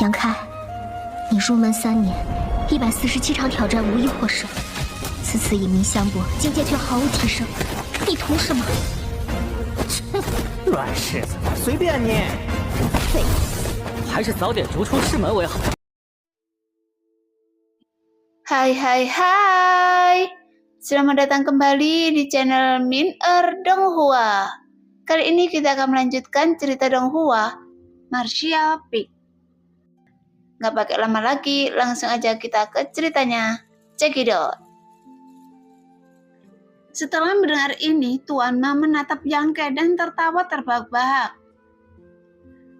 杨开，你入门3年，147场挑战无一获胜，此次以名相搏，境界却毫无提升，你图什么？乱柿子，随便你。废物，还是早点逐出师门为好。Hai, selamat datang kembali di channel Min-er Donghua. Kali ini kita akan melanjutkan cerita Donghua, Martial Peak. Gak pakai lama lagi, langsung aja kita ke ceritanya. Check it out. Setelah mendengar ini, Tuan Ma menatap Yang Ke dan tertawa terbahak-bahak.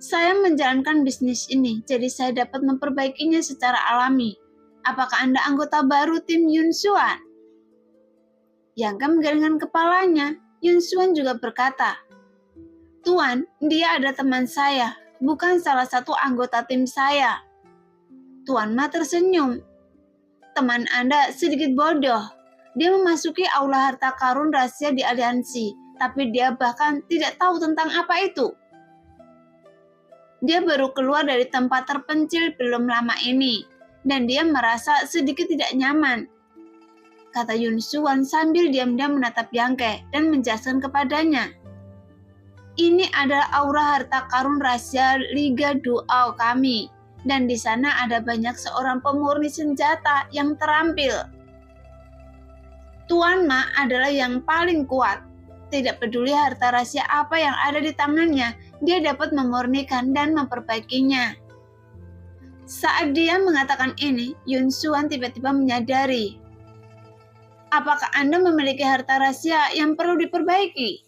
Saya menjalankan bisnis ini, jadi saya dapat memperbaikinya secara alami. Apakah Anda anggota baru tim Yun Xuan? Yang Ke menggelengkan kepalanya. Yun Xuan juga berkata, Tuan, dia ada teman saya, bukan salah satu anggota tim saya. Tuan Ma tersenyum. Teman Anda sedikit bodoh. Dia memasuki aula harta karun rahasia di aliansi, tapi dia bahkan tidak tahu tentang apa itu. Dia baru keluar dari tempat terpencil belum lama ini, dan dia merasa sedikit tidak nyaman. Kata Yun Xuan sambil diam-diam menatap Yang Ke dan menjelaskan kepadanya. Ini adalah aura harta karun rahasia Liga Duao kami. Dan di sana ada banyak seorang pemurni senjata yang terampil. Tuan Ma adalah yang paling kuat. Tidak peduli harta rahasia apa yang ada di tangannya, dia dapat memurnikan dan memperbaikinya. Saat dia mengatakan ini, Yun Xuan tiba-tiba menyadari. Apakah Anda memiliki harta rahasia yang perlu diperbaiki?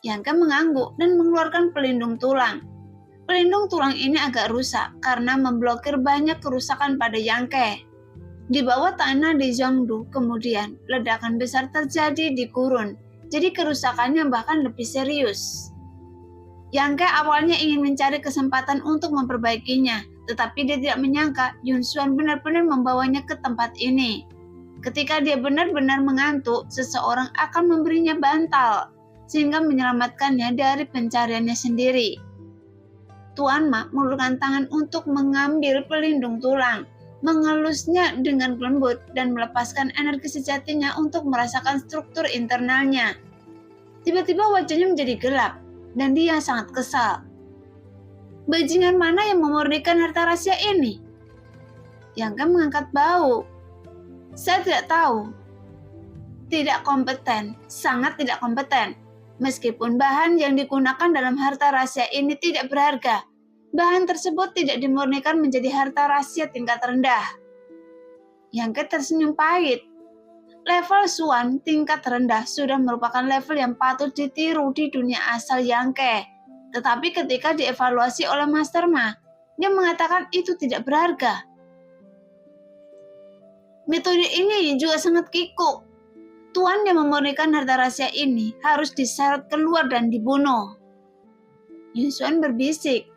Yang Ke mengangguk dan mengeluarkan pelindung tulang. Pelindung tulang ini agak rusak karena memblokir banyak kerusakan pada Yang Ke. Di bawah tanah di Zhongdu, kemudian ledakan besar terjadi di gurun, jadi kerusakannya bahkan lebih serius. Yang Ke awalnya ingin mencari kesempatan untuk memperbaikinya, tetapi dia tidak menyangka Yun Xuan benar-benar membawanya ke tempat ini. Ketika dia benar-benar mengantuk, seseorang akan memberinya bantal, sehingga menyelamatkannya dari pencariannya sendiri. Tuan Ma mengulurkan tangan untuk mengambil pelindung tulang, mengelusnya dengan lembut dan melepaskan energi sejatinya untuk merasakan struktur internalnya. Tiba-tiba wajahnya menjadi gelap dan dia sangat kesal. Bajingan mana yang memurnikan harta rahasia ini? Yang Ke mengangkat bahu. Saya tidak tahu. Tidak kompeten, sangat tidak kompeten. Meskipun bahan yang digunakan dalam harta rahasia ini tidak berharga, bahan tersebut tidak dimurnikan menjadi harta rahasia tingkat rendah. Yang Ke tersenyum pahit. Level Xuan tingkat rendah sudah merupakan level yang patut ditiru di dunia asal Yang Ke. Tetapi ketika dievaluasi oleh Master Ma, dia mengatakan itu tidak berharga. Metode ini juga sangat kikuk. Tuan yang memurnikan harta rahasia ini harus diseret keluar dan dibunuh. Yun Xuan berbisik.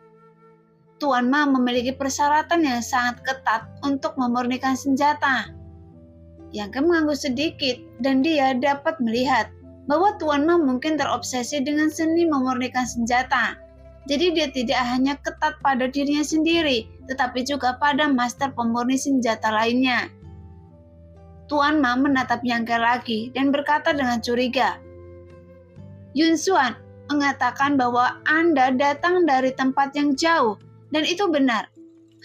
Tuan Ma memiliki persyaratan yang sangat ketat untuk memurnikan senjata. Yang Ke mengangguk sedikit dan dia dapat melihat bahwa Tuan Ma mungkin terobsesi dengan seni memurnikan senjata. Jadi dia tidak hanya ketat pada dirinya sendiri, tetapi juga pada master pemurni senjata lainnya. Tuan Ma menatap Yang Ke lagi dan berkata dengan curiga. Yun Xuan mengatakan bahwa Anda datang dari tempat yang jauh, dan itu benar.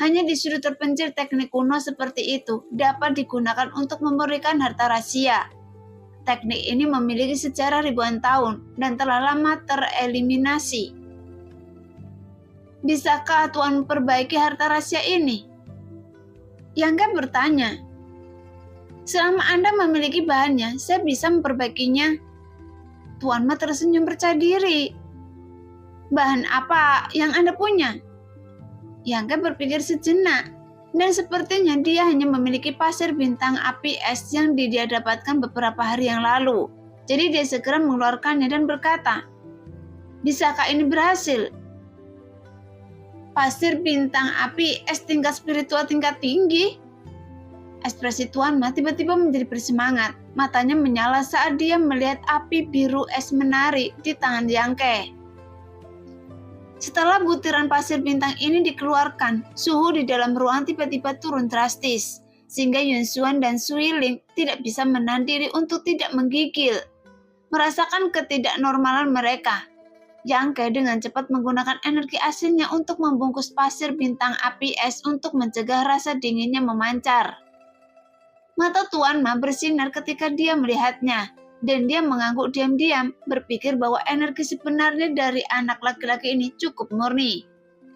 Hanya di sudut terpencil teknik kuno seperti itu dapat digunakan untuk memurnikan harta rahasia. Teknik ini memiliki sejarah ribuan tahun dan telah lama tereliminasi. Bisakah Tuan memperbaiki harta rahasia ini? Yang Ke bertanya. Selama Anda memiliki bahannya, saya bisa memperbaikinya. Tuan Ma tersenyum percaya diri. Bahan apa yang Anda punya? Yang Ke berpikir sejenak, dan sepertinya dia hanya memiliki pasir bintang api es yang dia dapatkan beberapa hari yang lalu. Jadi dia segera mengeluarkannya dan berkata, bisakah ini berhasil? Pasir bintang api es tingkat spiritual tingkat tinggi? Ekspresi Tuan Ma tiba-tiba menjadi bersemangat. Matanya menyala saat dia melihat api biru es menari di tangan Yang Ke. Setelah butiran pasir bintang ini dikeluarkan, suhu di dalam ruang tiba-tiba turun drastis, sehingga Yun Xuan dan Sui Ling tidak bisa menahan diri untuk tidak menggigil. Merasakan ketidaknormalan mereka, Yang Ke dengan cepat menggunakan energi aslinya untuk membungkus pasir bintang api es untuk mencegah rasa dinginnya memancar. Mata Tuan Ma bersinar ketika dia melihatnya, dan dia mengangguk diam-diam, berpikir bahwa energi sebenarnya dari anak laki-laki ini cukup murni,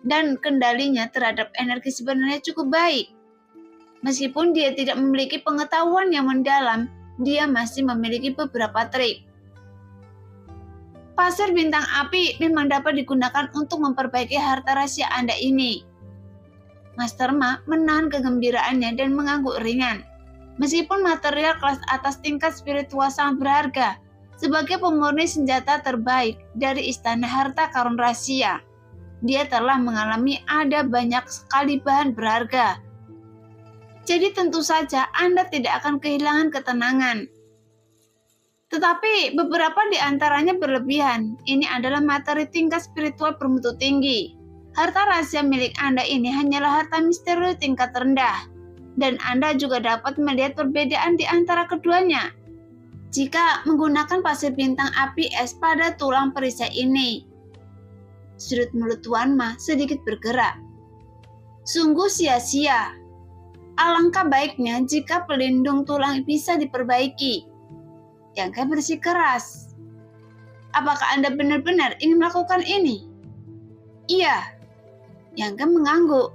dan kendalinya terhadap energi sebenarnya cukup baik. Meskipun dia tidak memiliki pengetahuan yang mendalam, dia masih memiliki beberapa trik. Pasir bintang api memang dapat digunakan untuk memperbaiki harta rahasia Anda ini. Master Ma menahan kegembiraannya dan mengangguk ringan. Meskipun material kelas atas tingkat spiritual sangat berharga, sebagai pemurni senjata terbaik dari istana harta karun rahasia, dia telah mengalami ada banyak sekali bahan berharga. Jadi tentu saja Anda tidak akan kehilangan ketenangan. Tetapi beberapa di antaranya berlebihan. Ini adalah materi tingkat spiritual bermutu tinggi. Harta rahasia milik Anda ini hanyalah harta misteri tingkat rendah. Dan Anda juga dapat melihat perbedaan di antara keduanya jika menggunakan pasir bintang api es pada tulang perisai ini. Sudut mulut Tuan Ma sedikit bergerak. Sungguh sia-sia. Alangkah baiknya jika pelindung tulang bisa diperbaiki. Yang Ke bersikeras. Apakah Anda benar-benar ingin melakukan ini? Iya. Yang Ke mengangguk.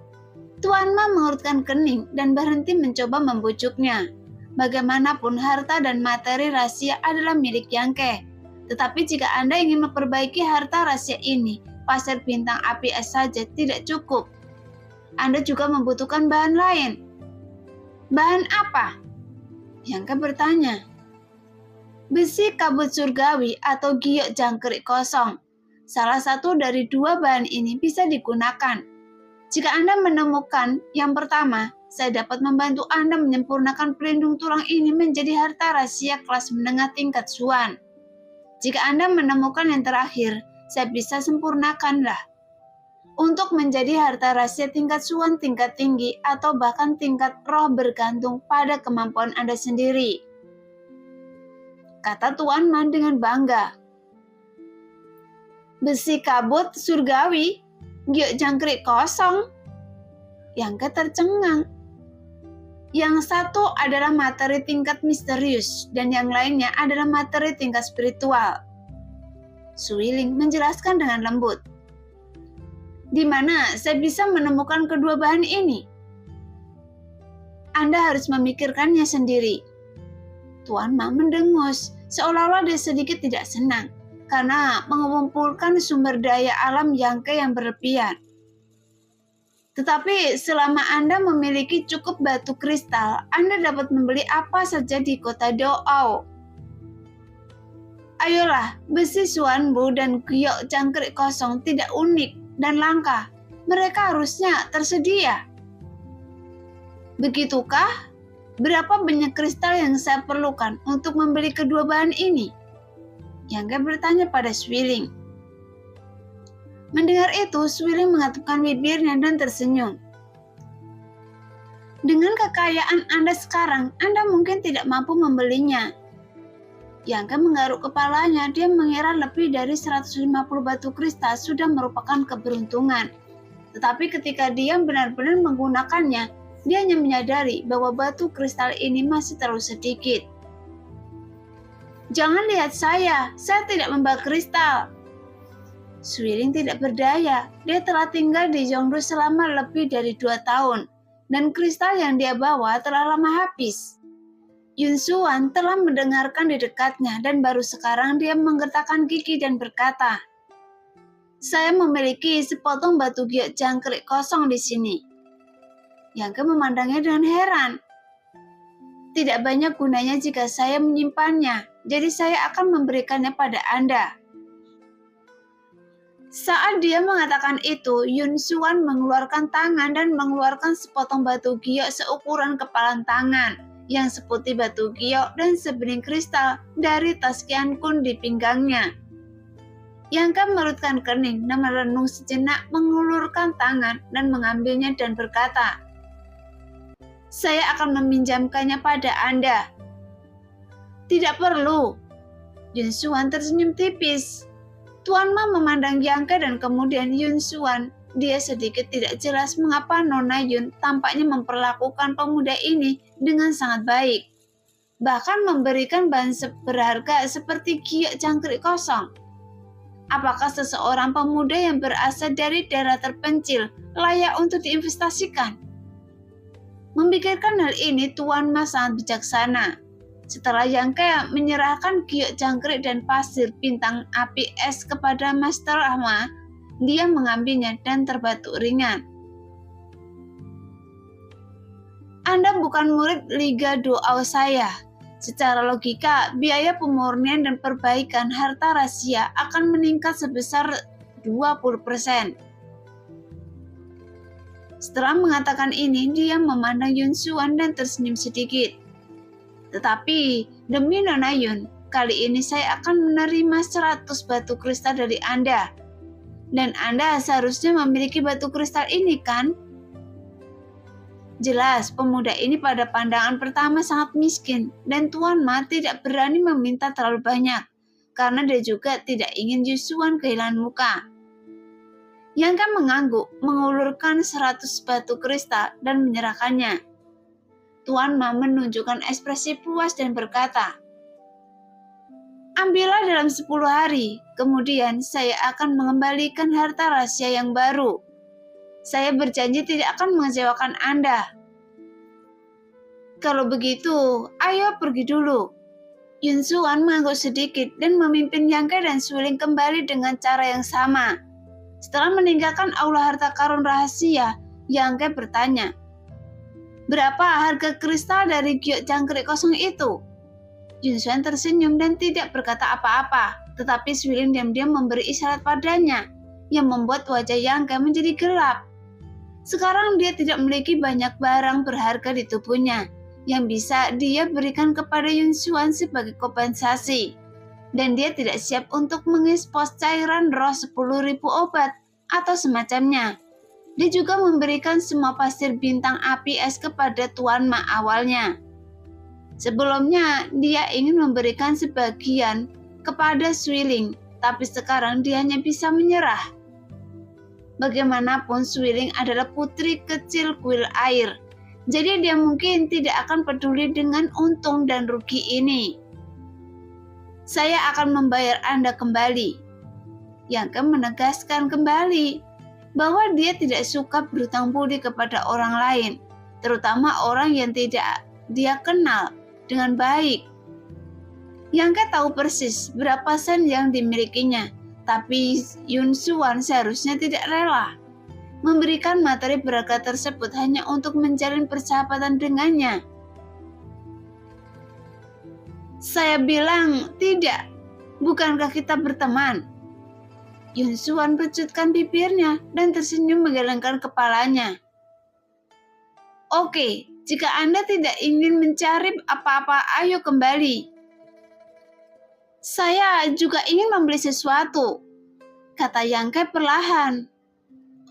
Tuan Ma mengurutkan kening dan berhenti mencoba membujuknya. Bagaimanapun harta dan materi rahasia adalah milik Yang Ke. Tetapi jika Anda ingin memperbaiki harta rahasia ini, pasir bintang api es saja tidak cukup. Anda juga membutuhkan bahan lain. Bahan apa? Yang Ke bertanya. Besi kabut surgawi atau giok jangkrik kosong. Salah satu dari dua bahan ini bisa digunakan. Jika Anda menemukan yang pertama, saya dapat membantu Anda menyempurnakan pelindung tulang ini menjadi harta rahasia kelas menengah tingkat Xuan. Jika Anda menemukan yang terakhir, saya bisa sempurnakanlah. Untuk menjadi harta rahasia tingkat Xuan tingkat tinggi atau bahkan tingkat roh bergantung pada kemampuan Anda sendiri. Kata Tuan Ma dengan bangga. Besi kabut surgawi? Giok jangkrik kosong. Yang Ke tercengang. Yang satu adalah materi tingkat misterius dan yang lainnya adalah materi tingkat spiritual. Sui Ling menjelaskan dengan lembut. Di mana saya bisa menemukan kedua bahan ini? Anda harus memikirkannya sendiri. Tuan Ma mendengus, seolah-olah dia sedikit tidak senang karena mengumpulkan sumber daya alam Yang Ke yang berlebihan. Tetapi selama Anda memiliki cukup batu kristal, Anda dapat membeli apa saja di kota Doao. Ayolah, besi Xuanbu dan giok jangkrik kosong tidak unik dan langka. Mereka harusnya tersedia. Begitukah? Berapa banyak kristal yang saya perlukan untuk membeli kedua bahan ini? Yang Ke bertanya pada Sui Ling. Mendengar itu, Sui Ling mengatupkan bibirnya dan tersenyum. Dengan kekayaan Anda sekarang, Anda mungkin tidak mampu membelinya. Yang Ke menggaruk kepalanya, dia mengira lebih dari 150 batu kristal sudah merupakan keberuntungan. Tetapi ketika dia benar-benar menggunakannya, dia hanya menyadari bahwa batu kristal ini masih terlalu sedikit. Jangan lihat saya tidak membawa kristal. Sui Ling tidak berdaya, dia telah tinggal di Zhongdu selama lebih dari 2 tahun, dan kristal yang dia bawa telah lama habis. Yun Xuan telah mendengarkan di dekatnya dan baru sekarang dia menggertakkan gigi dan berkata, saya memiliki sepotong batu giok jangkrik kosong di sini. Yang Ke memandangnya dengan heran. Tidak banyak gunanya jika saya menyimpannya, jadi saya akan memberikannya pada Anda. Saat dia mengatakan itu, Yun Xuan mengeluarkan tangan dan mengeluarkan sepotong batu giok seukuran kepalan tangan yang seputih batu giok dan sebening kristal dari tas Qian Kun di pinggangnya. Yangka merutkan kening dan merenung sejenak, mengulurkan tangan dan mengambilnya dan berkata, "Saya akan meminjamkannya pada Anda." "Tidak perlu." Yun Xuan tersenyum tipis. Tuan Ma memandang Yangke dan kemudian Yun Xuan. Dia sedikit tidak jelas mengapa Nona Yun tampaknya memperlakukan pemuda ini dengan sangat baik. Bahkan memberikan bahan berharga seperti giok jangkrik kosong. Apakah seseorang pemuda yang berasal dari daerah terpencil layak untuk diinvestasikan? Memikirkan hal ini, Tuan Ma sangat bijaksana. Setelah Yangke menyerahkan giok jangkrik dan pasir bintang api es kepada Master Ma, dia mengambilnya dan terbatuk ringan. "Anda bukan murid Liga Doao saya. Secara logika, biaya pemurnian dan perbaikan harta rahasia akan meningkat sebesar 20%. Setelah mengatakan ini, dia memandang Yun Xuan dan tersenyum sedikit. "Tetapi, demi Nona Yun, kali ini saya akan menerima 100 batu kristal dari Anda. Dan Anda seharusnya memiliki batu kristal ini, kan?" Jelas, pemuda ini pada pandangan pertama sangat miskin dan Tuan Ma tidak berani meminta terlalu banyak karena dia juga tidak ingin Yun Xuan kehilangan muka. Yangka mengangguk, mengulurkan 100 batu kristal dan menyerahkannya. Tuan Ma menunjukkan ekspresi puas dan berkata, "Ambillah dalam 10 hari, kemudian saya akan mengembalikan harta rahasia yang baru. Saya berjanji tidak akan mengecewakan Anda." "Kalau begitu, ayo pergi dulu." Yun Xuan mengangguk sedikit dan memimpin Yangke dan Suling kembali dengan cara yang sama. Setelah meninggalkan aula harta karun rahasia, Yangke bertanya, "Berapa harga kristal dari giok jangkrik kosong itu?" Yun Xuan tersenyum dan tidak berkata apa-apa, tetapi Suling diam-diam memberi isyarat padanya, yang membuat wajah Yangke menjadi gelap. Sekarang dia tidak memiliki banyak barang berharga di tubuhnya yang bisa dia berikan kepada Yun Xuan sebagai kompensasi. Dan dia tidak siap untuk mengekspos cairan roh 10.000 obat atau semacamnya. Dia juga memberikan semua pasir bintang api es kepada Tuan Ma awalnya. Sebelumnya, dia ingin memberikan sebagian kepada Suiling, tapi sekarang dia hanya bisa menyerah. Bagaimanapun Suiling adalah putri kecil kuil air, jadi dia mungkin tidak akan peduli dengan untung dan rugi ini. "Saya akan membayar Anda kembali." Yangke menegaskan kembali bahwa dia tidak suka berhutang budi kepada orang lain, terutama orang yang tidak dia kenal dengan baik. Yangke tahu persis berapa sen yang dimilikinya, tapi Yun Xuan seharusnya tidak rela memberikan materi berharga tersebut hanya untuk menjalin persahabatan dengannya. "Saya bilang tidak, bukankah kita berteman?" Yun Xuan pecutkan bibirnya dan tersenyum menggelengkan kepalanya. "Oke, jika Anda tidak ingin mencari apa-apa, ayo kembali." "Saya juga ingin membeli sesuatu," kata Yangke perlahan.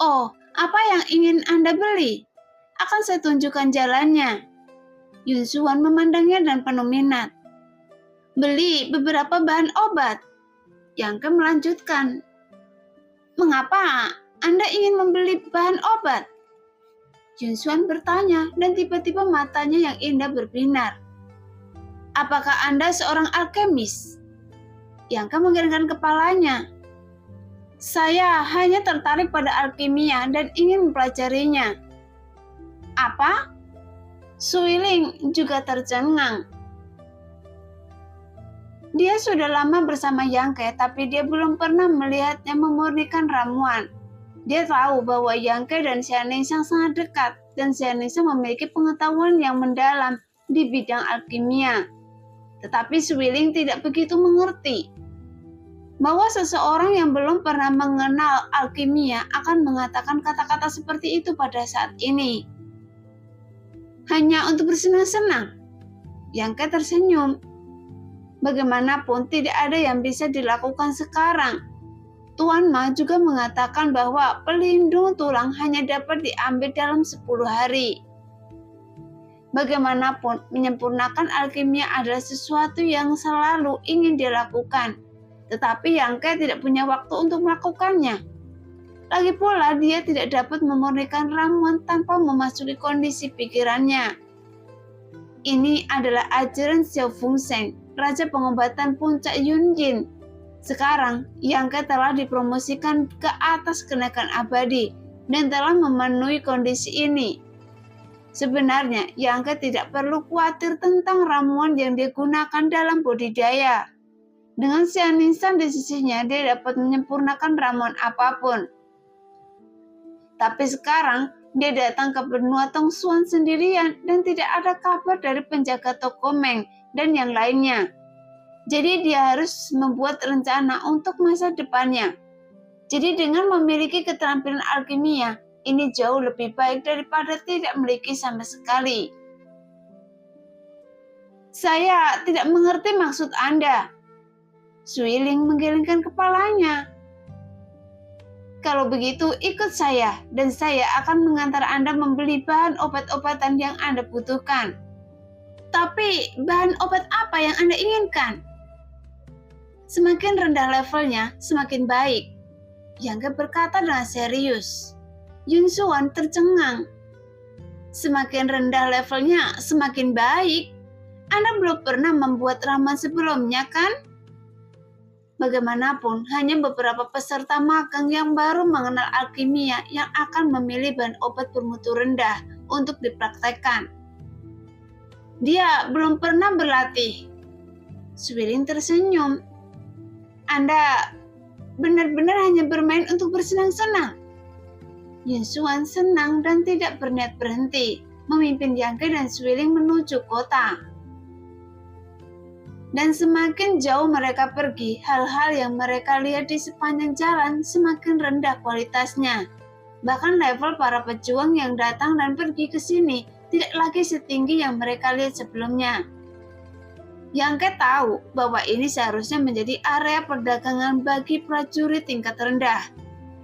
"Oh, apa yang ingin Anda beli? Akan saya tunjukkan jalannya." Yun Xuan memandangnya dan penuh minat. "Beli beberapa bahan obat." Yangke melanjutkan. "Mengapa Anda ingin membeli bahan obat?" Yun Xuan bertanya dan tiba-tiba matanya yang indah berbinar. "Apakah Anda seorang alkemis?" Yangke menggelengkan kepalanya. "Saya hanya tertarik pada alkimia dan ingin mempelajarinya." "Apa?" Suiling juga tercengang. Dia sudah lama bersama Yangke, tapi dia belum pernah melihatnya memurnikan ramuan. Dia tahu bahwa Yangke dan Xian Ningxiang sangat dekat, dan Xian Ningxiang memiliki pengetahuan yang mendalam di bidang alkimia. Tetapi Suiling tidak begitu mengerti bahwa seseorang yang belum pernah mengenal alkimia akan mengatakan kata-kata seperti itu pada saat ini. Hanya untuk bersenang-senang. Yangke tersenyum. Bagaimanapun tidak ada yang bisa dilakukan sekarang. Tuan Ma juga mengatakan bahwa pelindung tulang hanya dapat diambil dalam 10 hari. Bagaimanapun, menyempurnakan alkimia adalah sesuatu yang selalu ingin dilakukan, tetapi Yangke tidak punya waktu untuk melakukannya. Lagi pula, dia tidak dapat memurnikan ramuan tanpa memasuki kondisi pikirannya. Ini adalah ajaran Xiao Fengsheng, Raja Pengobatan Puncak Yunjin. Sekarang, Yangke telah dipromosikan ke atas kenaikan abadi dan telah memenuhi kondisi ini. Sebenarnya, Yangke tidak perlu khawatir tentang ramuan yang digunakan dalam budidaya. Dengan Xianingshan di sisinya, dia dapat menyempurnakan ramuan apapun. Tapi sekarang, dia datang ke benua Tongsuan sendirian dan tidak ada kabar dari penjaga toko Meng dan yang lainnya. Jadi dia harus membuat rencana untuk masa depannya. Jadi dengan memiliki keterampilan alkimia, ini jauh lebih baik daripada tidak memiliki sama sekali. Saya tidak mengerti maksud Anda. Suiling menggelengkan kepalanya. Kalau begitu, ikut saya, dan saya akan mengantar Anda membeli bahan obat-obatan yang Anda butuhkan. Tapi, bahan obat apa yang Anda inginkan? Semakin rendah levelnya, semakin baik. Yangke berkata dengan serius. Yun Xuan tercengang. Semakin rendah levelnya, semakin baik. Anda belum pernah membuat ramuan sebelumnya, kan? Bagaimanapun, hanya beberapa peserta magang yang baru mengenal alkimia yang akan memilih bahan obat bermutu rendah untuk dipraktekkan. Dia belum pernah berlatih. Suilin tersenyum. Anda benar-benar hanya bermain untuk bersenang-senang. Yun Xuan senang dan tidak berniat berhenti, memimpin Yangke dan Suiling menuju kota. Dan semakin jauh mereka pergi, hal-hal yang mereka lihat di sepanjang jalan semakin rendah kualitasnya. Bahkan level para pejuang yang datang dan pergi ke sini tidak lagi setinggi yang mereka lihat sebelumnya. Yangke tahu bahwa ini seharusnya menjadi area perdagangan bagi prajurit tingkat rendah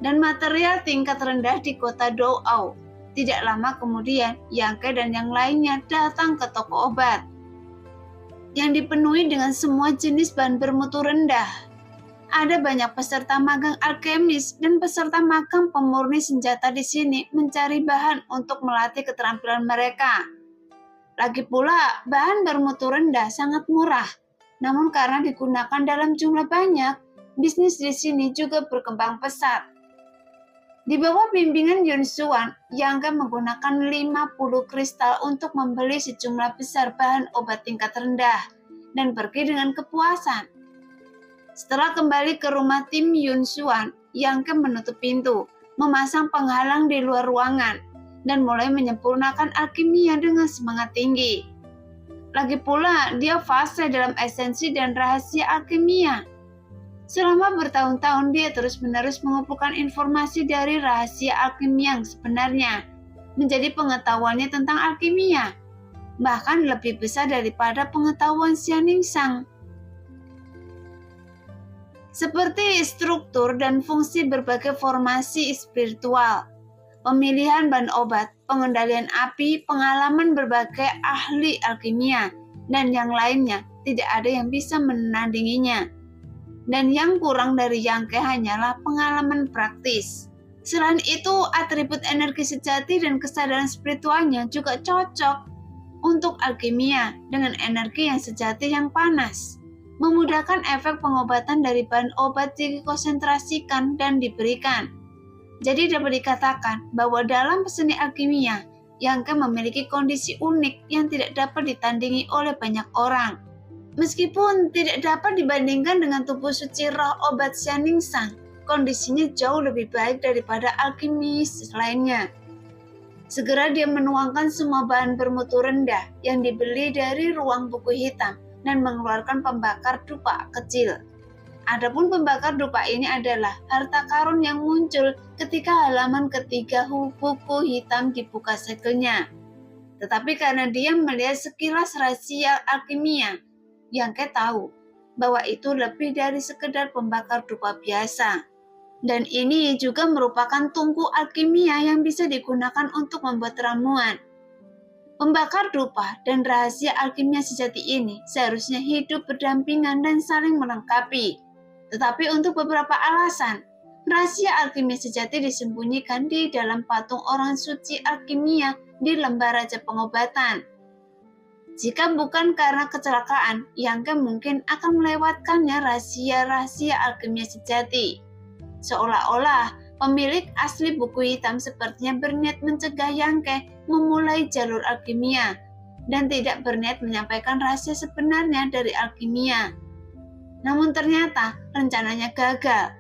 dan material tingkat rendah di kota Douau. Tidak lama kemudian, Yangke dan yang lainnya datang ke toko obat yang dipenuhi dengan semua jenis bahan bermutu rendah. Ada banyak peserta magang alkemis dan peserta magang pemurni senjata di sini mencari bahan untuk melatih keterampilan mereka. Lagi pula, bahan bermutu rendah sangat murah. Namun karena digunakan dalam jumlah banyak, bisnis di sini juga berkembang pesat. Di bawah bimbingan Yun Xuan, Yangke menggunakan 50 kristal untuk membeli sejumlah besar bahan obat tingkat rendah dan pergi dengan kepuasan. Setelah kembali ke rumah tim Yun Xuan, Yangke menutup pintu, memasang penghalang di luar ruangan, dan mulai menyempurnakan alkimia dengan semangat tinggi. Lagi pula, dia fase dalam esensi dan rahasia alkimia. Selama bertahun-tahun, dia terus-menerus mengumpulkan informasi dari rahasia alkimia yang sebenarnya, menjadi pengetahuannya tentang alkimia, bahkan lebih besar daripada pengetahuan Xianingshan. Seperti struktur dan fungsi berbagai formasi spiritual, pemilihan bahan obat, pengendalian api, pengalaman berbagai ahli alkimia, dan yang lainnya, tidak ada yang bisa menandinginya. Dan yang kurang dari Yangke hanyalah pengalaman praktis. Selain itu, atribut energi sejati dan kesadaran spiritualnya juga cocok untuk alkimia dengan energi yang sejati yang panas. Memudahkan efek pengobatan dari bahan obat dikonsentrasikan dan diberikan. Jadi dapat dikatakan bahwa dalam seni alkimia, Yangke memiliki kondisi unik yang tidak dapat ditandingi oleh banyak orang. Meskipun tidak dapat dibandingkan dengan tubuh suci roh obat Xianingshan, kondisinya jauh lebih baik daripada alkimis lainnya. Segera dia menuangkan semua bahan bermutu rendah yang dibeli dari ruang buku hitam dan mengeluarkan pembakar dupa kecil. Adapun pembakar dupa ini adalah harta karun yang muncul ketika halaman ketiga buku hitam dibuka segelnya. Tetapi karena dia melihat sekilas rahasia alkimia, Yangke tahu bahwa itu lebih dari sekedar pembakar dupa biasa. Dan ini juga merupakan tungku alkimia yang bisa digunakan untuk membuat ramuan. Pembakar dupa dan rahasia alkimia sejati ini seharusnya hidup berdampingan dan saling melengkapi. Tetapi untuk beberapa alasan, rahasia alkimia sejati disembunyikan di dalam patung orang suci alkimia di lembah Raja Pengobatan. Jika bukan karena kecelakaan, Yangke mungkin akan melewatkannya rahasia-rahasia alkimia sejati. Seolah-olah pemilik asli buku hitam sepertinya berniat mencegah Yangke memulai jalur alkimia dan tidak berniat menyampaikan rahasia sebenarnya dari alkimia. Namun ternyata rencananya gagal.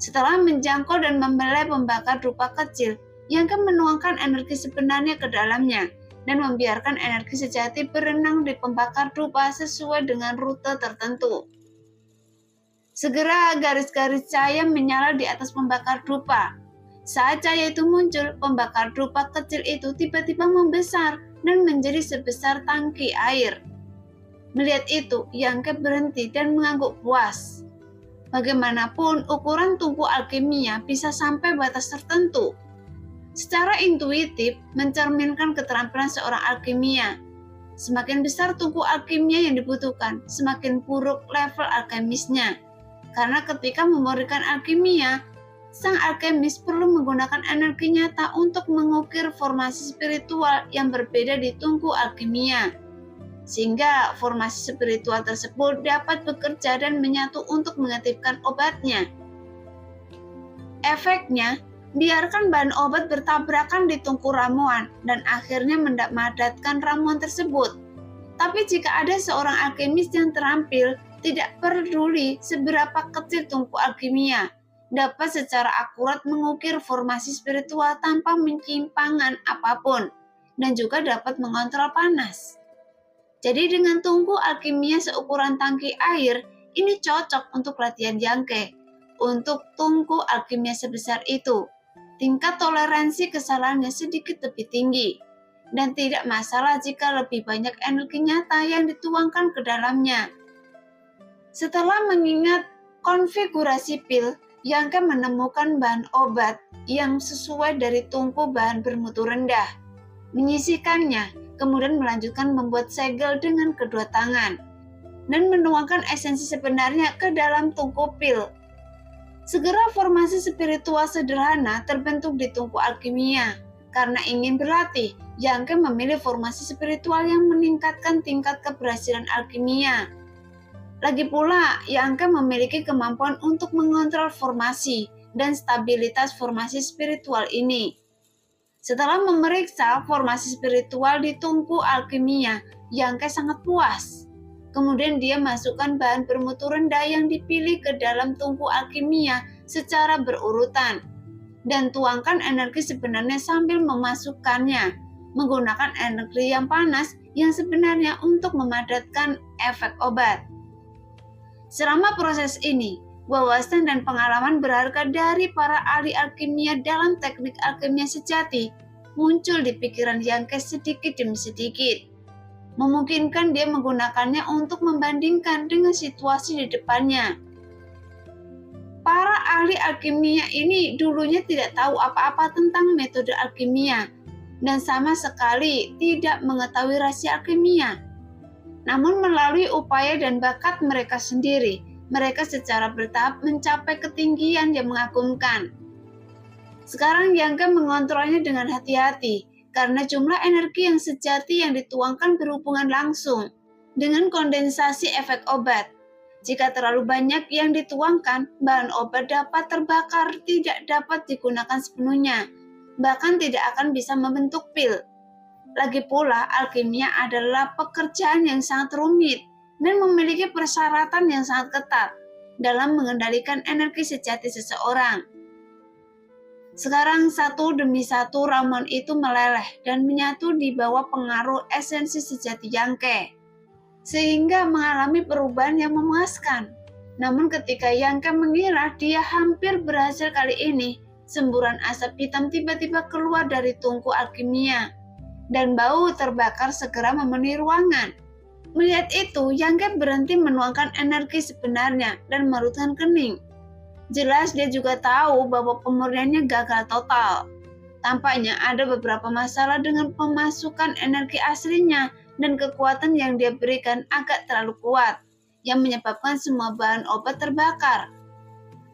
Setelah menjangkau dan membelai pembakar dupa kecil, Yangke menuangkan energi sebenarnya ke dalamnya dan membiarkan energi sejati berenang di pembakar dupa sesuai dengan rute tertentu. Segera garis-garis cahaya menyala di atas pembakar dupa. Saat cahaya itu muncul, pembakar dupa kecil itu tiba-tiba membesar dan menjadi sebesar tangki air. Melihat itu, Yangke berhenti dan mengangguk puas. Bagaimanapun, ukuran tungku alkimia bisa sampai batas tertentu. Secara intuitif, mencerminkan keterampilan seorang alkimia. Semakin besar tungku alkimia yang dibutuhkan, semakin buruk level alkemisnya. Karena ketika memurnikan alkimia, sang alkemis perlu menggunakan energi nyata untuk mengukir formasi spiritual yang berbeda di tungku alkimia. Sehingga formasi spiritual tersebut dapat bekerja dan menyatu untuk mengaktifkan obatnya. Efeknya, biarkan bahan obat bertabrakan di tungku ramuan dan akhirnya memadatkan ramuan tersebut. Tapi jika ada seorang alkemis yang terampil, tidak peduli seberapa kecil tungku alkimia, dapat secara akurat mengukir formasi spiritual tanpa penyimpangan apapun, dan juga dapat mengontrol panas. Jadi dengan tungku alkimia seukuran tangki air, ini cocok untuk latihan Yangke. Untuk tungku alkimia sebesar itu, tingkat toleransi kesalahannya sedikit lebih tinggi, dan tidak masalah jika lebih banyak energi nyata yang dituangkan ke dalamnya. Setelah mengingat konfigurasi pil, Yangke menemukan bahan obat yang sesuai dari tungku bahan bermutu rendah. Menyisihkannya, kemudian melanjutkan membuat segel dengan kedua tangan, dan menuangkan esensi sebenarnya ke dalam tungku pil. Segera formasi spiritual sederhana terbentuk di tungku alkimia. Karena ingin berlatih, Yangke memilih formasi spiritual yang meningkatkan tingkat keberhasilan alkimia. Lagi pula, Yangke memiliki kemampuan untuk mengontrol formasi dan stabilitas formasi spiritual ini. Setelah memeriksa formasi spiritual di tungku alkimia, Yangke sangat puas. Kemudian dia masukkan bahan bermutu rendah yang dipilih ke dalam tungku alkimia secara berurutan. Dan tuangkan energi sebenarnya sambil memasukkannya, menggunakan energi yang panas yang sebenarnya untuk memadatkan efek obat. Selama proses ini, wawasan dan pengalaman berharga dari para ahli alkimia dalam teknik alkimia sejati muncul di pikiran Yangke sedikit demi sedikit, memungkinkan dia menggunakannya untuk membandingkan dengan situasi di depannya. Para ahli alkimia ini dulunya tidak tahu apa-apa tentang metode alkimia dan sama sekali tidak mengetahui rahasia alkimia. Namun melalui upaya dan bakat mereka sendiri, mereka secara bertahap mencapai ketinggian yang mengagumkan. Sekarang Yangke mengontrolnya dengan hati-hati, karena jumlah energi yang sejati yang dituangkan berhubungan langsung dengan kondensasi efek obat. Jika terlalu banyak yang dituangkan, bahan obat dapat terbakar, tidak dapat digunakan sepenuhnya, bahkan tidak akan bisa membentuk pil. Lagi pula, alkimia adalah pekerjaan yang sangat rumit dan memiliki persyaratan yang sangat ketat dalam mengendalikan energi sejati seseorang. Sekarang satu demi satu ramuan itu meleleh dan menyatu di bawah pengaruh esensi sejati Yangke, sehingga mengalami perubahan yang memuaskan. Namun ketika Yangke mengira dia hampir berhasil kali ini, semburan asap hitam tiba-tiba keluar dari tungku alkimia, dan bau terbakar segera memenuhi ruangan. Melihat itu, Yangke berhenti menuangkan energi sebenarnya dan merutkan kening. Jelas dia juga tahu bahwa pemurniannya gagal total. Tampaknya ada beberapa masalah dengan pemasukan energi aslinya dan kekuatan yang dia berikan agak terlalu kuat, yang menyebabkan semua bahan obat terbakar.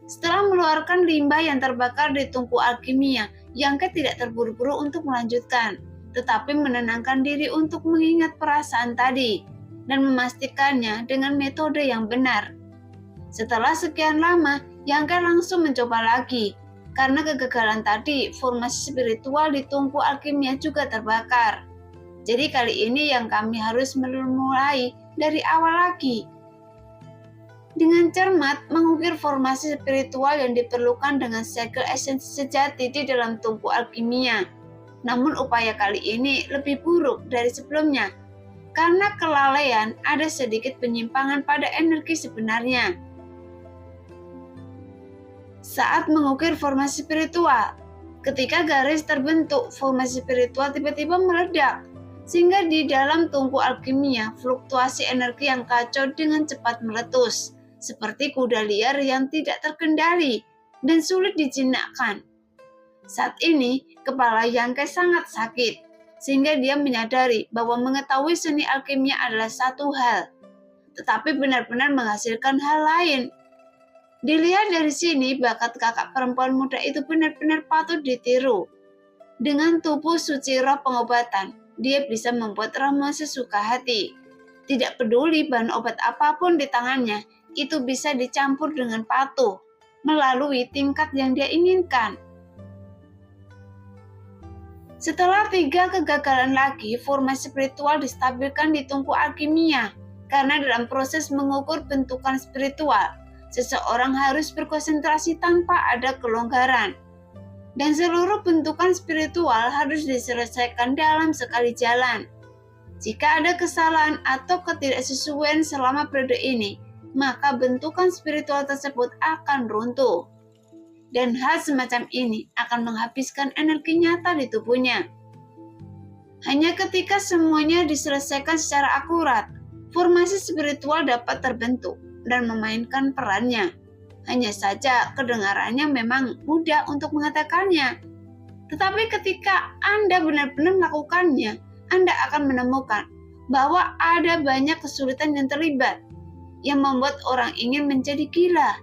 Setelah mengeluarkan limbah yang terbakar di tungku alkimia, Yangke tidak terburu-buru untuk melanjutkan, tetapi menenangkan diri untuk mengingat perasaan tadi dan memastikannya dengan metode yang benar. Setelah sekian lama, Yangke langsung mencoba lagi. Karena kegagalan tadi, formasi spiritual di tungku alkimia juga terbakar. Jadi kali ini yang kami harus memulai dari awal lagi. Dengan cermat mengukir formasi spiritual yang diperlukan dengan segel esensi sejati di dalam tungku alkimia. Namun upaya kali ini lebih buruk dari sebelumnya. Karena kelalaian, ada sedikit penyimpangan pada energi sebenarnya. Saat mengukir formasi spiritual, ketika garis terbentuk, formasi spiritual tiba-tiba meledak, sehingga di dalam tungku alkimia fluktuasi energi yang kacau dengan cepat meletus, seperti kuda liar yang tidak terkendali dan sulit dijinakkan. Saat ini, kepala Yangke sangat sakit, sehingga dia menyadari bahwa mengetahui seni alkimia adalah satu hal, tetapi benar-benar menghasilkan hal lain. Dilihat dari sini, bakat kakak perempuan muda itu benar-benar patut ditiru. Dengan tubuh suci roh pengobatan, dia bisa membuat ramuan sesuka hati. Tidak peduli bahan obat apapun di tangannya, itu bisa dicampur dengan patuh, melalui tingkat yang dia inginkan. Setelah 3 kegagalan lagi, formasi spiritual distabilkan di tungku alkimia, karena dalam proses mengukur bentukan spiritual, seseorang harus berkonsentrasi tanpa ada kelonggaran. Dan seluruh bentukan spiritual harus diselesaikan dalam sekali jalan. Jika ada kesalahan atau ketidaksesuaian selama periode ini, maka bentukan spiritual tersebut akan runtuh. Dan hal semacam ini akan menghabiskan energi nyata di tubuhnya. Hanya ketika semuanya diselesaikan secara akurat, formasi spiritual dapat terbentuk dan memainkan perannya. Hanya saja kedengarannya memang mudah untuk mengatakannya. Tetapi ketika Anda benar-benar melakukannya, Anda akan menemukan bahwa ada banyak kesulitan yang terlibat, yang membuat orang ingin menjadi gila.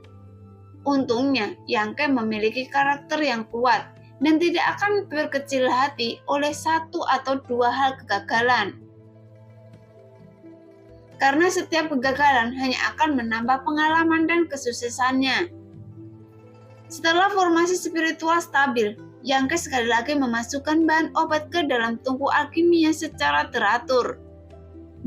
Untungnya, Yangke memiliki karakter yang kuat dan tidak akan berkecil hati oleh 1 atau 2 hal kegagalan. Karena setiap kegagalan hanya akan menambah pengalaman dan kesuksesannya. Setelah formasi spiritual stabil, Yangke sekali lagi memasukkan bahan obat ke dalam tungku alkimia secara teratur.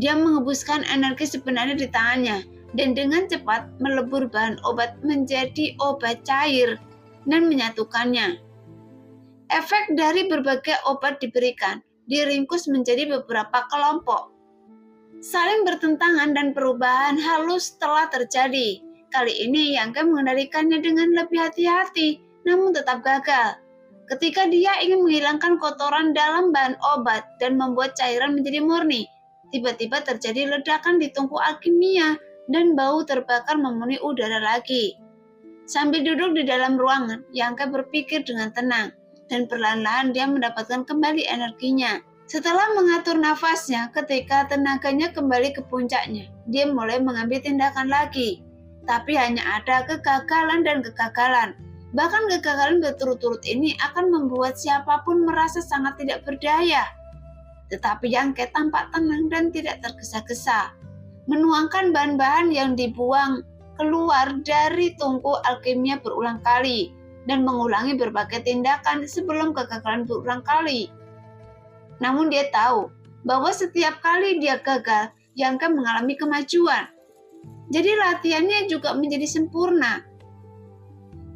Dia menghembuskan energi sebenarnya di tangannya dan dengan cepat melebur bahan obat menjadi obat cair dan menyatukannya. Efek dari berbagai obat diberikan, diringkus menjadi beberapa kelompok. Saling bertentangan dan perubahan halus telah terjadi. Kali ini Yangke mengendalikannya dengan lebih hati-hati, namun tetap gagal. Ketika dia ingin menghilangkan kotoran dalam bahan obat dan membuat cairan menjadi murni, tiba-tiba terjadi ledakan di tungku alkimia dan bau terbakar memenuhi udara lagi. Sambil duduk di dalam ruangan, Yangke berpikir dengan tenang, dan perlahan-lahan dia mendapatkan kembali energinya. Setelah mengatur nafasnya, ketika tenaganya kembali ke puncaknya, dia mulai mengambil tindakan lagi. Tapi hanya ada kegagalan dan kegagalan. Bahkan kegagalan berturut-turut ini akan membuat siapapun merasa sangat tidak berdaya. Tetapi Yangke tampak tenang dan tidak tergesa-gesa, menuangkan bahan-bahan yang dibuang keluar dari tungku alkimia berulang kali, dan mengulangi berbagai tindakan sebelum kegagalan berulang kali. Namun dia tahu bahwa setiap kali dia gagal, Yangke mengalami kemajuan. Jadi latihannya juga menjadi sempurna.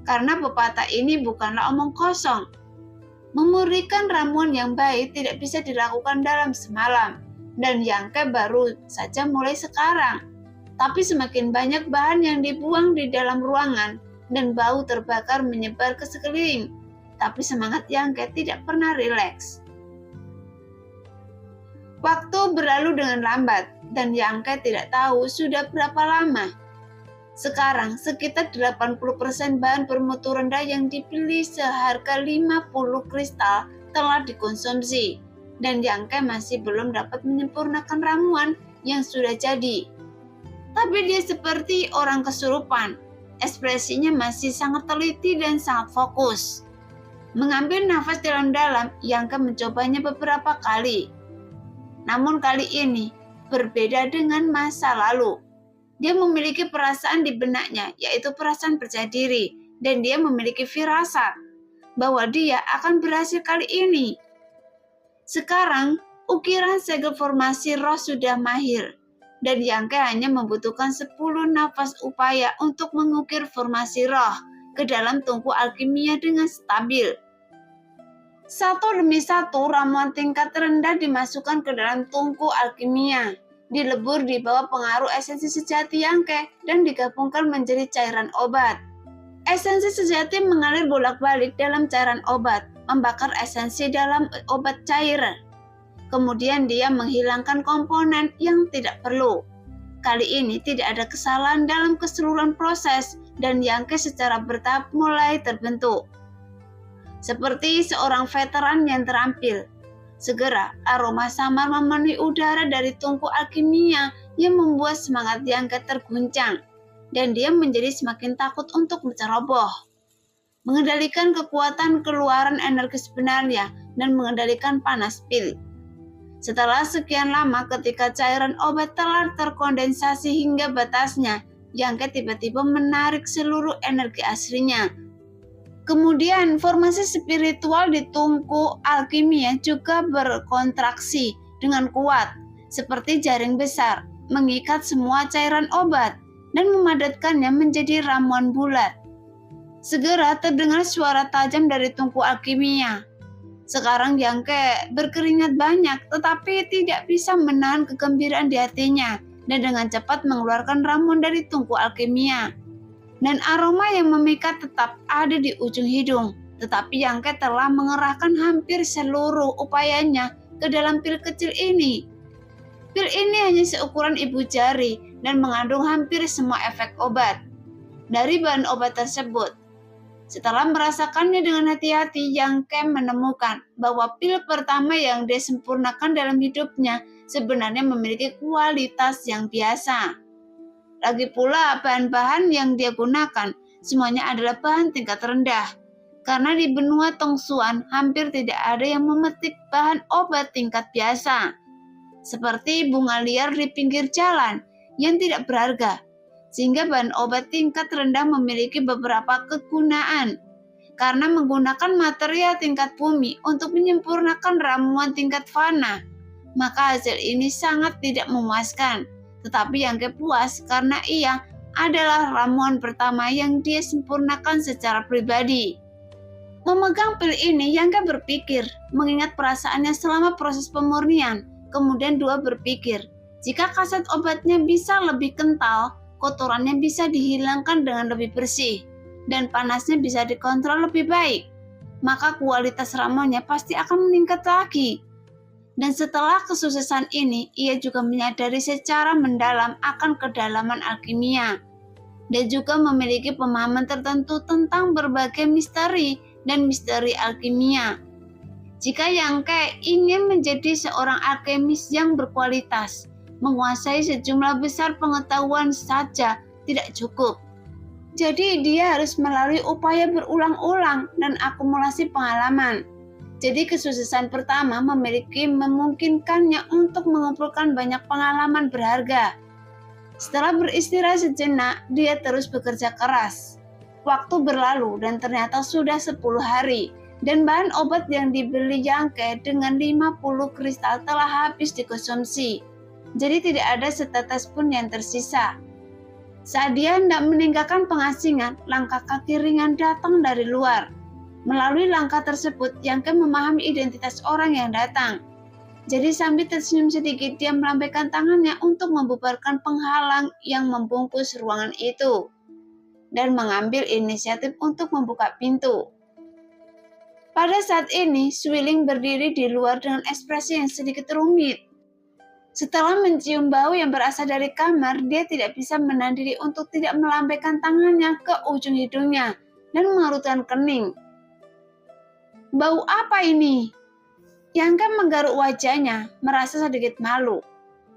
Karena pepatah ini bukanlah omong kosong. Memurnikan ramuan yang baik tidak bisa dilakukan dalam semalam, dan Yangke baru saja mulai sekarang. Tapi semakin banyak bahan yang dibuang di dalam ruangan, dan bau terbakar menyebar ke sekeliling. Tapi semangat Yangke tidak pernah rileks. Waktu berlalu dengan lambat, dan Yangke tidak tahu sudah berapa lama. Sekarang sekitar 80% bahan bermutu rendah yang dibeli seharga 50 kristal telah dikonsumsi, dan Yangke masih belum dapat menyempurnakan ramuan yang sudah jadi. Tapi dia seperti orang kesurupan. Ekspresinya masih sangat teliti dan sangat fokus. Mengambil nafas dalam-dalam, Yangke mencobanya beberapa kali. Namun kali ini berbeda dengan masa lalu. Dia memiliki perasaan di benaknya, yaitu perasaan percaya diri, dan dia memiliki firasat bahwa dia akan berhasil kali ini. Sekarang, ukiran segel formasi roh sudah mahir, dan Yangke hanya membutuhkan 10 nafas upaya untuk mengukir formasi roh ke dalam tungku alkimia dengan stabil. Satu demi satu ramuan tingkat rendah dimasukkan ke dalam tungku alkimia, dilebur di bawah pengaruh esensi sejati Yangke dan digabungkan menjadi cairan obat. Esensi sejati mengalir bolak-balik dalam cairan obat, membakar esensi dalam obat cair. Kemudian dia menghilangkan komponen yang tidak perlu. Kali ini tidak ada kesalahan dalam keseluruhan proses dan Yangke secara bertahap mulai terbentuk. Seperti seorang veteran yang terampil. Segera aroma samar memenuhi udara dari tungku alkimia yang membuat semangat Yangke terguncang, dan dia menjadi semakin takut untuk menceroboh. Mengendalikan kekuatan keluaran energi sebenarnya dan mengendalikan panas pil. Setelah sekian lama ketika cairan obat telah terkondensasi hingga batasnya, Yangke tiba-tiba menarik seluruh energi aslinya. Kemudian formasi spiritual di tungku alkimia juga berkontraksi dengan kuat, seperti jaring besar, mengikat semua cairan obat dan memadatkannya menjadi ramuan bulat. Segera terdengar suara tajam dari tungku alkimia. Sekarang Yangke berkeringat banyak, tetapi tidak bisa menahan kegembiraan di hatinya dan dengan cepat mengeluarkan ramuan dari tungku alkimia. Dan aroma yang memikat tetap ada di ujung hidung, tetapi Yangke telah mengerahkan hampir seluruh upayanya ke dalam pil kecil ini. Pil ini hanya seukuran ibu jari dan mengandung hampir semua efek obat dari bahan obat tersebut. Setelah merasakannya dengan hati-hati, Yangke menemukan bahwa pil pertama yang dia sempurnakan dalam hidupnya sebenarnya memiliki kualitas yang biasa. Lagi pula bahan-bahan yang dia gunakan semuanya adalah bahan tingkat rendah. Karena di benua Tongsuan hampir tidak ada yang memetik bahan obat tingkat biasa. Seperti bunga liar di pinggir jalan yang tidak berharga. Sehingga bahan obat tingkat rendah memiliki beberapa kegunaan. Karena menggunakan material tingkat bumi untuk menyempurnakan ramuan tingkat fana, maka hasil ini sangat tidak memuaskan. Tetapi Yangke puas karena ia adalah ramuan pertama yang dia sempurnakan secara pribadi. Memegang pil ini, Yangke berpikir, mengingat perasaannya selama proses pemurnian. Kemudian dua berpikir, jika kaset obatnya bisa lebih kental, kotorannya bisa dihilangkan dengan lebih bersih, dan panasnya bisa dikontrol lebih baik, maka kualitas ramuannya pasti akan meningkat lagi. Dan setelah kesuksesan ini, ia juga menyadari secara mendalam akan kedalaman alkimia. Dia juga memiliki pemahaman tertentu tentang berbagai misteri dan misteri alkimia. Jika Yangke ingin menjadi seorang alkemis yang berkualitas, menguasai sejumlah besar pengetahuan saja tidak cukup. Jadi dia harus melalui upaya berulang-ulang dan akumulasi pengalaman. Jadi kesuksesan pertama memungkinkannya untuk mengumpulkan banyak pengalaman berharga. Setelah beristirahat sejenak, dia terus bekerja keras. Waktu berlalu dan ternyata sudah 10 hari. Dan bahan obat yang dibeli Yangke dengan 50 kristal telah habis dikonsumsi. Jadi tidak ada setetes pun yang tersisa. Saat dia hendak meninggalkan pengasingan, langkah kaki ringan datang dari luar. Melalui langkah tersebut, Yangke memahami identitas orang yang datang. Jadi sambil tersenyum sedikit, dia melambaikan tangannya untuk membubarkan penghalang yang membungkus ruangan itu. Dan mengambil inisiatif untuk membuka pintu. Pada saat ini, Swiling berdiri di luar dengan ekspresi yang sedikit rumit. Setelah mencium bau yang berasal dari kamar, dia tidak bisa menahan diri untuk tidak melambaikan tangannya ke ujung hidungnya dan mengerutkan kening. Bau apa ini? Yang menggaruk wajahnya, merasa sedikit malu.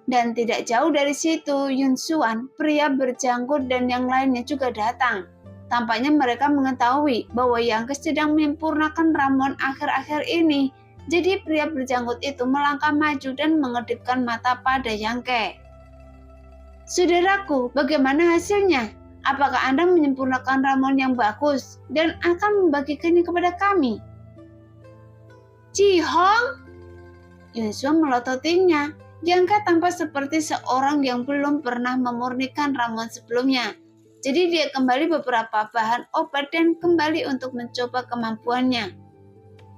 Dan tidak jauh dari situ, Yun Xuan, pria berjanggut dan yang lainnya juga datang. Tampaknya mereka mengetahui bahwa Yang sedang menyempurnakan ramuan akhir-akhir ini. Jadi pria berjanggut itu melangkah maju dan mengedipkan mata pada Yang. Saudaraku, bagaimana hasilnya? Apakah Anda menyempurnakan ramuan yang bagus dan akan membagikannya kepada kami? Ji Hong? Yun Xuan melototinya. Yang tampak seperti seorang yang belum pernah memurnikan ramuan sebelumnya. Jadi dia kembali beberapa bahan obat dan kembali untuk mencoba kemampuannya.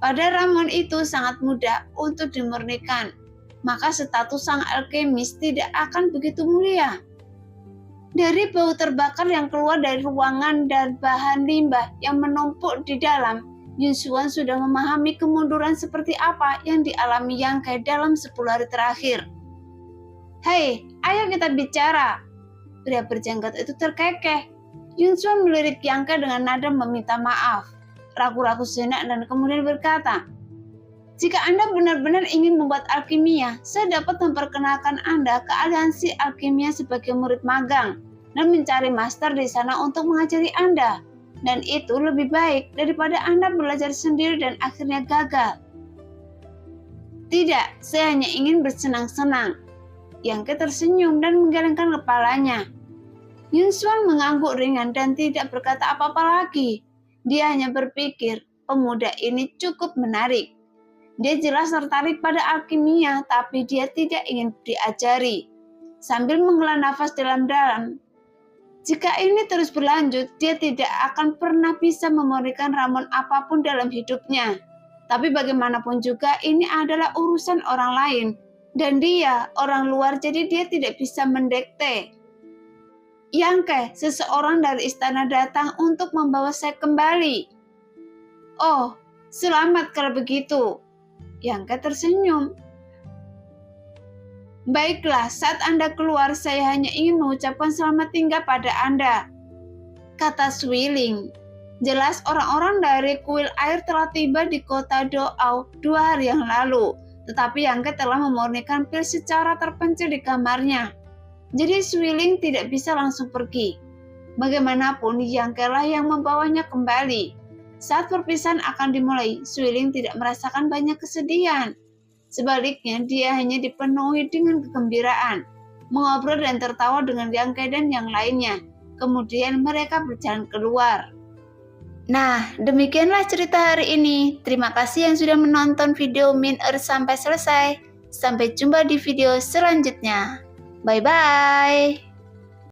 Pada ramuan itu sangat mudah untuk dimurnikan, maka status sang alkemis tidak akan begitu mulia. Dari bau terbakar yang keluar dari ruangan dan bahan limbah yang menumpuk di dalam, Yun Xuan sudah memahami kemunduran seperti apa yang dialami Yang dalam 10 hari terakhir. Hei, ayo kita bicara. Pria berjanggut itu terkekeh. Yun Xuan melirik Yang dengan nada meminta maaf. Ragu-ragu sejenak dan kemudian berkata, jika Anda benar-benar ingin membuat alkimia, saya dapat memperkenalkan Anda ke aliansi alkimia sebagai murid magang dan mencari master di sana untuk mengajari Anda. Dan itu lebih baik daripada Anda belajar sendiri dan akhirnya gagal. Tidak, saya hanya ingin bersenang-senang. Yang tersenyum dan menggelengkan kepalanya. Yun Xuan mengangguk ringan dan tidak berkata apa-apa lagi. Dia hanya berpikir, pemuda ini cukup menarik. Dia jelas tertarik pada alkimia, tapi dia tidak ingin diajari. Sambil menghela nafas dalam-dalam, jika ini terus berlanjut, dia tidak akan pernah bisa memurnikan ramuan apapun dalam hidupnya. Tapi bagaimanapun juga ini adalah urusan orang lain. Dan dia orang luar, jadi dia tidak bisa mendekte. Yang seseorang dari istana datang untuk membawa saya kembali. Oh, selamat kalau begitu. Yang tersenyum. Baiklah, saat Anda keluar, saya hanya ingin mengucapkan selamat tinggal pada Anda, kata Swiling. Jelas orang-orang dari kuil air telah tiba di kota Doao 2 hari yang lalu, tetapi Yang telah memurnikan pil secara terpencil di kamarnya. Jadi Swiling tidak bisa langsung pergi. Bagaimanapun Yang lah yang membawanya kembali. Saat perpisahan akan dimulai, Swiling tidak merasakan banyak kesedihan. Sebaliknya, dia hanya dipenuhi dengan kegembiraan, mengobrol dan tertawa dengan Yang dan yang lainnya. Kemudian mereka berjalan keluar. Nah, demikianlah cerita hari ini. Terima kasih yang sudah menonton video Min Earth sampai selesai. Sampai jumpa di video selanjutnya. Bye-bye.